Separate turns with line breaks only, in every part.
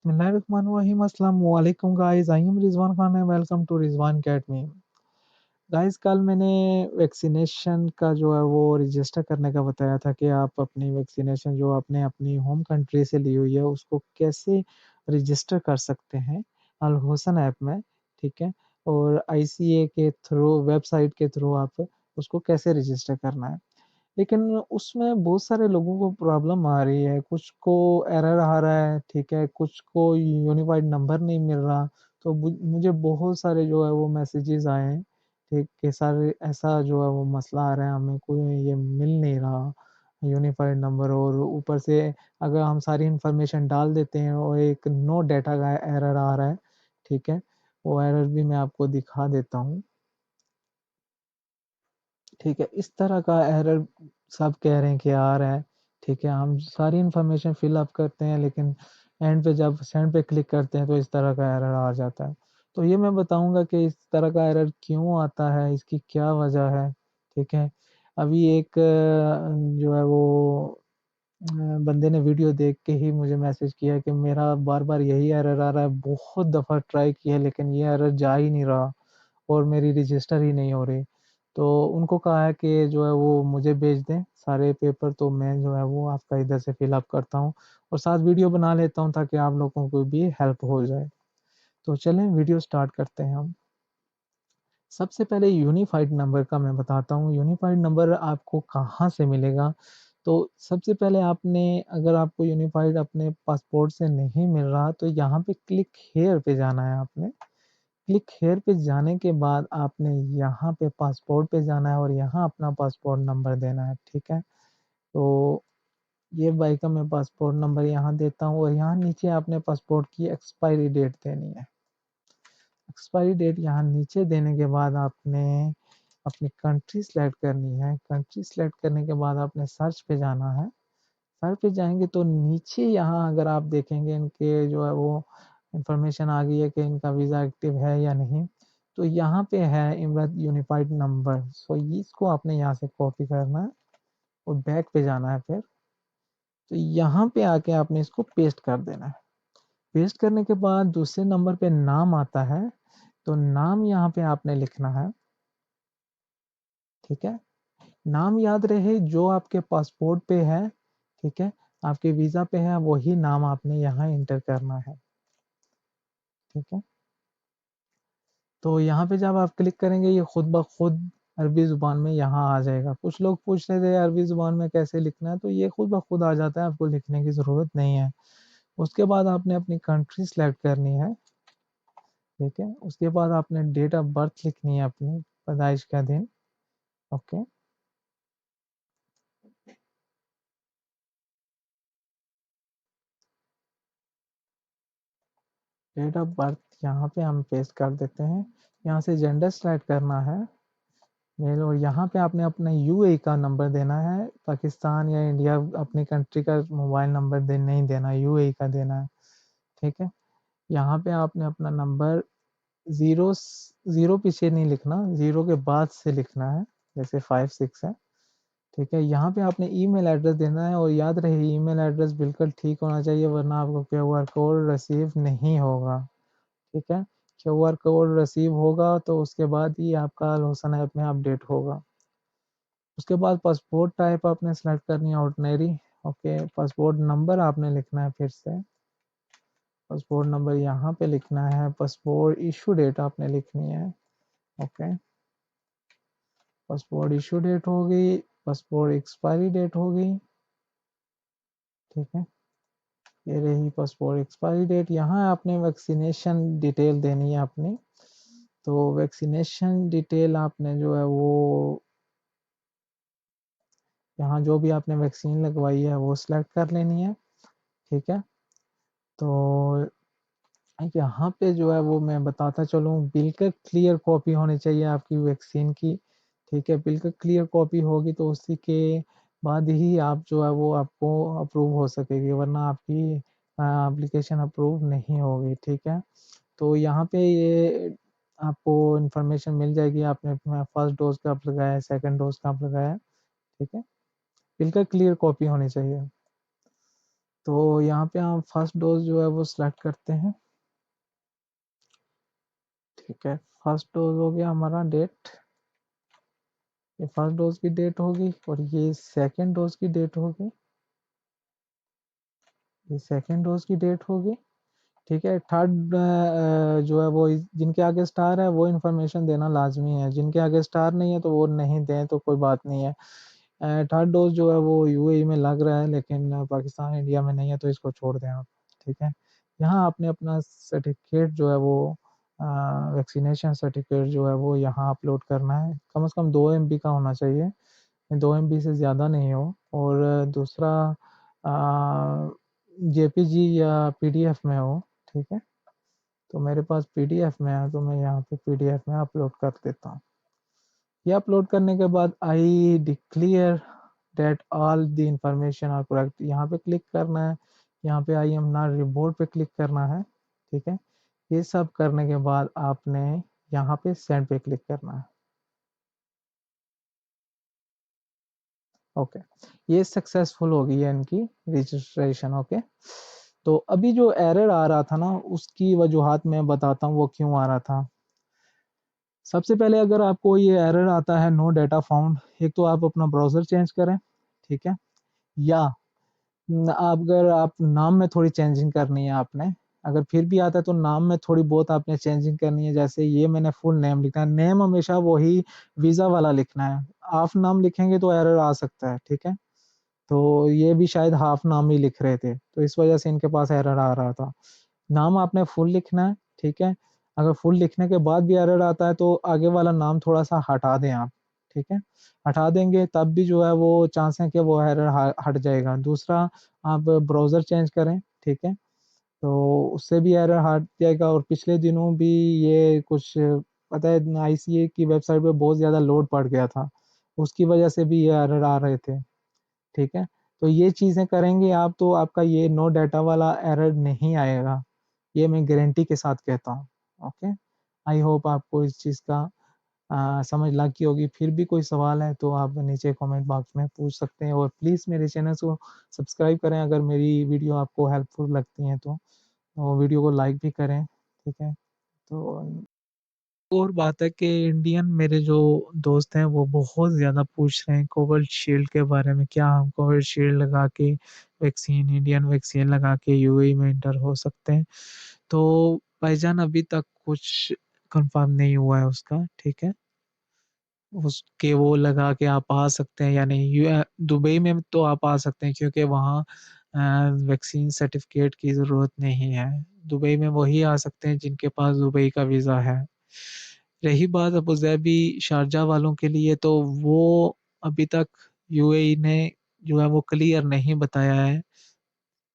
बिस्मिल्लाहिर्रहमानिर्रहीम, अस्सलाम वालेकुम guys, I am Rizwan Khan and welcome to Rizwan academy. Guys, कल मैंने वैक्सीनेशन का जो है वो रजिस्टर करने का बताया था कि आप अपनी वैक्सीनेशन जो आपने अपनी होम कंट्री से ली हुई है उसको कैसे रजिस्टर कर सकते हैं अल हुसन ऐप में, ठीक है? और आईसीए के थ्रू, वेबसाइट के थ्रू आप उसको कैसे रजिस्टर करना है। लेकिन उसमें बहुत सारे लोगों को प्रॉब्लम आ रही है, कुछ को एरर आ रहा है, ठीक है? कुछ को यूनिफाइड नंबर नहीं मिल रहा। तो मुझे बहुत सारे जो है वो मैसेजेस आए हैं, ठीक? कि सारे ऐसा जो है वो मसला आ रहा है, हमें कोई ये मिल नहीं रहा यूनिफाइड नंबर, और ऊपर से अगर हम सारी इन्फॉर्मेशन डाल देते हैं और एक नो डाटा का एरर आ रहा है, ठीक है? वो एरर भी मैं आपको दिखा देता हूँ। ठीक है, इस तरह का एरर सब कह रहे हैं कि आ रहा है, ठीक है? हम सारी इन्फॉर्मेशन फिल अप करते हैं, लेकिन एंड पे जब सेंड पे क्लिक करते हैं तो इस तरह का एरर आ जाता है। तो ये मैं बताऊँगा कि इस तरह का एरर क्यों आता है, इसकी क्या वजह है, ठीक है? अभी एक जो है वो बंदे ने वीडियो देख के ही मुझे मैसेज किया कि मेरा बार-बार यही एरर आ रहा है, बहुत दफ़ा ट्राई किया लेकिन ये एरर जा ही नहीं रहा और मेरी रजिस्टर ही नहीं हो रही। तो उनको कहा है कि जो है वो मुझे भेज दें सारे पेपर, तो मैं जो है वो आपका इधर से फिल अप करता हूँ और साथ वीडियो बना लेता हूँ ताकि आप लोगों को भी हेल्प हो जाए। तो चलें वीडियो स्टार्ट करते हैं हम। सबसे पहले यूनिफाइड नंबर का मैं बताता हूँ, यूनिफाइड नंबर आपको कहाँ से मिलेगा? तो सबसे पहले आपने, अगर आपको यूनिफाइड अपने पासपोर्ट से नहीं मिल रहा, तो यहाँ पे क्लिक हियर पे जाना है आपने। क्लिक हेयर पे जाने के बाद आपने यहाँ पे पासपोर्ट पे जाना है और यहाँ अपना पासपोर्ट नंबर देना है, ठीक है? तो ये भाई का मैं पासपोर्ट नंबर यहाँ देता हूँ और यहाँ नीचे आपने पासपोर्ट की एक्सपायरी डेट देनी है। एक्सपायरी डेट यहाँ नीचे देने के बाद आपने अपनी कंट्री सेलेक्ट करनी है। कंट्री सेलेक्ट करने के बाद आपने सर्च पे जाना है। सर्च पे जाएँगे तो नीचे यहाँ अगर आप देखेंगे, इनके जो है वो इन्फॉर्मेशन आ गई है कि इनका वीज़ा एक्टिव है या नहीं। तो यहाँ पे है इमरत यूनिफाइड नंबर, सो इसको आपने यहाँ से कॉपी करना है और बैक पे जाना है फिर। तो यहाँ पे आके आपने इसको पेस्ट कर देना है। पेस्ट करने के बाद दूसरे नंबर पे नाम आता है, तो नाम यहाँ पे आपने लिखना है, ठीक है? नाम याद रहे जो आपके पासपोर्ट पे है, ठीक है? आपके वीज़ा पे है वही नाम आपने यहाँ एंटर करना है, ठीक है? तो यहाँ पे जब आप क्लिक करेंगे ये खुद ब खुद अरबी ज़ुबान में यहाँ आ जाएगा। कुछ लोग पूछ रहे थे अरबी ज़ुबान में कैसे लिखना है, तो ये खुद ब खुद आ जाता है, आपको लिखने की ज़रूरत नहीं है। उसके बाद आपने अपनी कंट्री सेलेक्ट करनी है, ठीक है? उसके बाद आपने डेट ऑफ बर्थ लिखनी है अपनी, पैदाइश का दिन, ओके? डेट ऑफ बर्थ यहाँ पे हम पेस्ट कर देते हैं। यहाँ से जेंडर सेलेक्ट करना है, मेल, और यहाँ पे आपने अपना यूएई का नंबर देना है, पाकिस्तान या इंडिया अपनी कंट्री का मोबाइल नंबर नहीं देना, यूएई का देना है, ठीक है? यहाँ पे आपने अपना नंबर ज़ीरो ज़ीरो पीछे नहीं लिखना, ज़ीरो के बाद से लिखना है, जैसे 5-6 है, ठीक है? यहाँ पे आपने ईमेल एड्रेस देना है और याद रहे ईमेल एड्रेस बिल्कुल ठीक होना चाहिए वरना आपको क्यूआर कोड रिसीव नहीं होगा, ठीक है? क्यूआर कोड रिसीव होगा तो उसके बाद ही आपका अल हुसन ऐप में अपडेट होगा। उसके बाद पासपोर्ट टाइप आपने सेलेक्ट करनी है ऑर्डिनरी, ओके? पासपोर्ट नंबर आपने लिखना है फिर से, पासपोर्ट नंबर यहाँ पे लिखना है, पासपोर्ट इशू डेट आपने लिखनी है, ओके? पासपोर्ट इशू डेट हो गई, पासपोर्ट एक्सपायरी डेट हो गई, ठीक है? ये रही पासपोर्ट एक्सपायरी डेट। यहाँ आपने वैक्सीनेशन डिटेल देनी है अपनी, तो वैक्सीनेशन डिटेल आपने जो है वो यहाँ जो भी आपने वैक्सीन लगवाई है वो सिलेक्ट कर लेनी है, ठीक है? तो यहाँ पे जो है वो मैं बताता चलूँ, बिल्कुल क्लियर कॉपी होनी चाहिए आपकी वैक्सीन की, ठीक है? बिल्कुल क्लियर कॉपी होगी तो उसी के बाद ही आप जो है वो आपको अप्रूव हो सकेगी, वरना आपकी एप्लीकेशन अप्रूव नहीं होगी, ठीक है? तो यहाँ पे ये आपको इन्फॉर्मेशन मिल जाएगी, आपने फर्स्ट डोज़ कब लगाया है, सेकंड डोज़ कब लगाया है, ठीक है? बिल्कुल क्लियर कॉपी होनी चाहिए। तो यहाँ पे हम फर्स्ट डोज जो है वो सिलेक्ट करते हैं। ठीक है, फर्स्ट डोज हो गया हमारा डेट, ये फर्स्ट डोज की डेट होगी, और ये सेकंड डोज की डेट होगी, ये सेकंड डोज की डेट होगी। ठीक है, थर्ड जो है वो जिनके आगे स्टार है वो इन्फॉर्मेशन देना लाजमी है, जिनके आगे स्टार नहीं है तो वो नहीं दें तो कोई बात नहीं है। थर्ड डोज जो है वो यूएई में लग रहा है, लेकिन पाकिस्तान इंडिया में नहीं है, तो इसको छोड़ दें आप। ठीक है, यहाँ आपने अपना सर्टिफिकेट जो है वो वैक्सीनेशन सर्टिफिकेट जो है वो यहाँ अपलोड करना है, कम से कम 2 MB का होना चाहिए, 2 MB से ज़्यादा नहीं हो। और दूसरा जेपीजी या पीडीएफ में हो। ठीक है, तो मेरे पास पीडीएफ में है, तो मैं यहाँ पे पीडीएफ में अपलोड कर देता हूँ। ये अपलोड करने के बाद I declare that all the information are correct, यहाँ पे क्लिक करना है, यहाँ पे आई एम नॉट रिपोर्ट पे क्लिक करना है। ठीक है, ये सब करने के बाद आपने यहाँ पे सेंड पे क्लिक करना है। ओके, ये सक्सेसफुल हो गई है इनकी रजिस्ट्रेशन। ओके, तो अभी जो एरर आ रहा था ना, उसकी वजूहात मैं बताता हूँ वो क्यों आ रहा था। सबसे पहले अगर आपको ये एरर आता है नो डाटा फाउंड, एक तो आप अपना ब्राउज़र चेंज करें। ठीक है, या अगर आप नाम में थोड़ी चेंजिंग करनी है आपने, अगर फिर भी आता है तो नाम में थोड़ी बहुत आपने चेंजिंग करनी है। जैसे ये मैंने फुल नेम लिखा है, नेम हमेशा वही वीज़ा वाला लिखना है, हाफ नाम लिखेंगे तो एरर आ सकता है। ठीक है, तो ये भी शायद हाफ नाम ही लिख रहे थे, तो इस वजह से इनके पास एरर आ रहा था। नाम आपने फुल लिखना है। ठीक है, अगर फुल लिखने के बाद भी एरर आता है तो आगे वाला नाम थोड़ा-सा हटा दें आप। ठीक है, हटा देंगे तब भी जो है वो चांस है कि वो एरर हट जाएगा। दूसरा, आप ब्राउज़र चेंज करें। ठीक है, तो उससे भी एरर हट जाएगा। और पिछले दिनों भी ये कुछ पता है आईसीए की वेबसाइट पे बहुत ज़्यादा लोड पड़ गया था, उसकी वजह से भी ये एरर आ रहे थे। ठीक है, तो ये चीज़ें करेंगे आप तो आपका ये नो डाटा वाला एरर नहीं आएगा, ये मैं गारंटी के साथ कहता हूँ। ओके, आई होप आपको इस चीज़ का समझ लग गई होगी। फिर भी कोई सवाल है तो आप नीचे कमेंट बॉक्स में पूछ सकते हैं, और प्लीज़ मेरे चैनल को सब्सक्राइब करें अगर मेरी वीडियो आपको हेल्पफुल लगती हैं तो, और वीडियो को लाइक भी करें। ठीक है, तो और बात है कि इंडियन मेरे जो दोस्त हैं वो बहुत ज़्यादा पूछ रहे हैं कोविशील्ड के बारे में, क्या हम कोविशील्ड लगा के वैक्सीन, इंडियन वैक्सीन लगा के यूएई में एंटर हो सकते हैं? तो भाईजान अभी तक कुछ कंफर्म नहीं हुआ है उसका। ठीक है, उसके वो लगा के आप आ सकते हैं या नहीं। दुबई में तो आप आ सकते हैं क्योंकि वहाँ वैक्सीन सर्टिफिकेट की ज़रूरत नहीं है। दुबई में वही आ सकते हैं जिनके पास दुबई का वीज़ा है। रही बात अबू धाबी, शारजाह वालों के लिए, तो वो अभी तक यूएई ने जो है वो क्लियर नहीं बताया है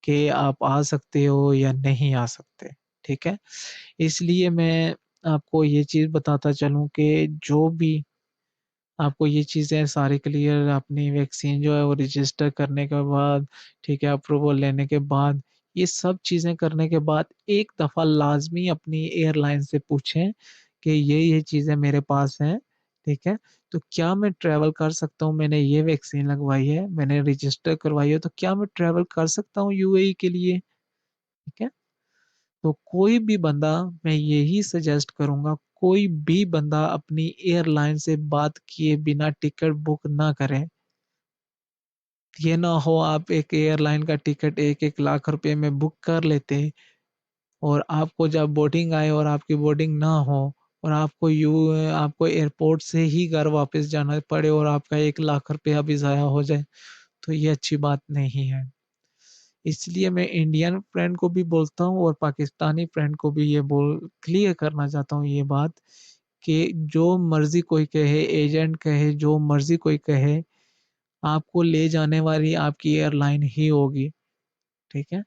कि आप आ सकते हो या नहीं आ सकते। ठीक है? इसलिए मैं आपको ये चीज़ बताता चलूँ कि जो भी आपको ये चीज़ें सारी क्लियर, अपनी वैक्सीन जो है वो रजिस्टर करने के बाद, ठीक है, अप्रूवल लेने के बाद, ये सब चीज़ें करने के बाद एक दफ़ा लाज़मी अपनी एयरलाइन से पूछें कि ये चीज़ें मेरे पास हैं। ठीक है? तो क्या मैं ट्रैवल कर सकता हूँ? मैंने ये वैक्सीन लगवाई है, मैंने रजिस्टर करवाई है, तो क्या मैं ट्रैवल कर सकता हूँ यूएई के लिए? ठीक है? तो कोई भी बंदा, मैं यही सजेस्ट करूँगा, कोई भी बंदा अपनी एयरलाइन से बात किए बिना टिकट बुक ना करे। ये ना हो आप एक एयरलाइन का टिकट 1-1 लाख रुपए में बुक कर लेते, और आपको जब बोर्डिंग आए और आपकी बोर्डिंग ना हो, और आपको एयरपोर्ट से ही घर वापस जाना पड़े और आपका 1 लाख रुपया भी ज़ाया हो जाए, तो ये अच्छी बात नहीं है। इसलिए मैं इंडियन फ्रेंड को भी बोलता हूँ और पाकिस्तानी फ्रेंड को भी ये बोल क्लियर करना चाहता हूँ ये बात, कि जो मर्ज़ी कोई कहे, एजेंट कहे, जो मर्ज़ी कोई कहे, आपको ले जाने वाली आपकी एयरलाइन ही होगी। ठीक है?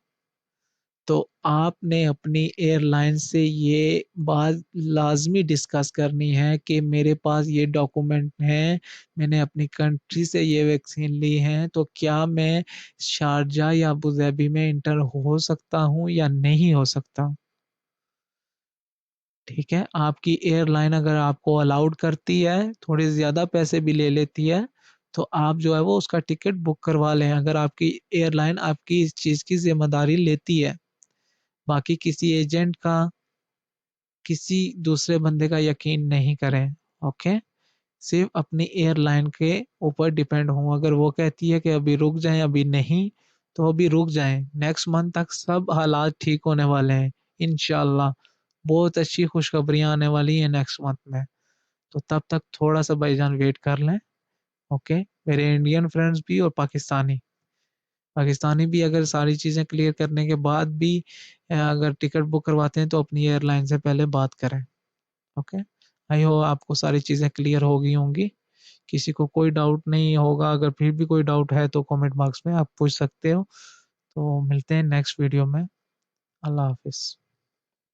तो आपने अपनी एयरलाइन से ये बात लाज़मी डिस्कस करनी है कि मेरे पास ये डॉक्यूमेंट हैं, मैंने अपनी कंट्री से ये वैक्सीन ली है, तो क्या मैं शारजाह या अबू धाबी में एंटर हो सकता हूँ या नहीं हो सकता? ठीक है? आपकी एयरलाइन अगर आपको अलाउड करती है, थोड़े ज़्यादा पैसे भी ले लेती है, तो आप जो है वो उसका टिकट बुक करवा लें, अगर आपकी एयरलाइन आपकी इस चीज़ की ज़िम्मेदारी लेती है। बाकी किसी एजेंट का, किसी दूसरे बंदे का यकीन नहीं करें, ओके? सिर्फ़ अपनी एयरलाइन के ऊपर डिपेंड हों, अगर वो कहती है कि अभी रुक जाएँ, अभी नहीं, तो अभी रुक जाएँ। नेक्स्ट मंथ तक सब हालात ठीक होने वाले हैं, इंशाअल्लाह। बहुत अच्छी खुशखबरियाँ आने वाली हैं नेक्स्ट मंथ में। तो तब तक थोड़ा-सा भाईजान वेट कर लें, ओके? मेरे इंडियन फ्रेंड्स भी और पाकिस्तानी। पाकिस्तानी भी अगर सारी चीज़ें क्लियर करने के बाद भी अगर टिकट बुक करवाते हैं तो अपनी एयरलाइन से पहले बात करें, ओके? आई होप आपको सारी चीज़ें क्लियर हो गई होंगी। किसी को कोई डाउट नहीं होगा, अगर फिर भी कोई डाउट है तो कमेंट बॉक्स में आप पूछ सकते हो। तो मिलते हैं नेक्स्ट वीडियो में। अल्लाह हाफ़िज़।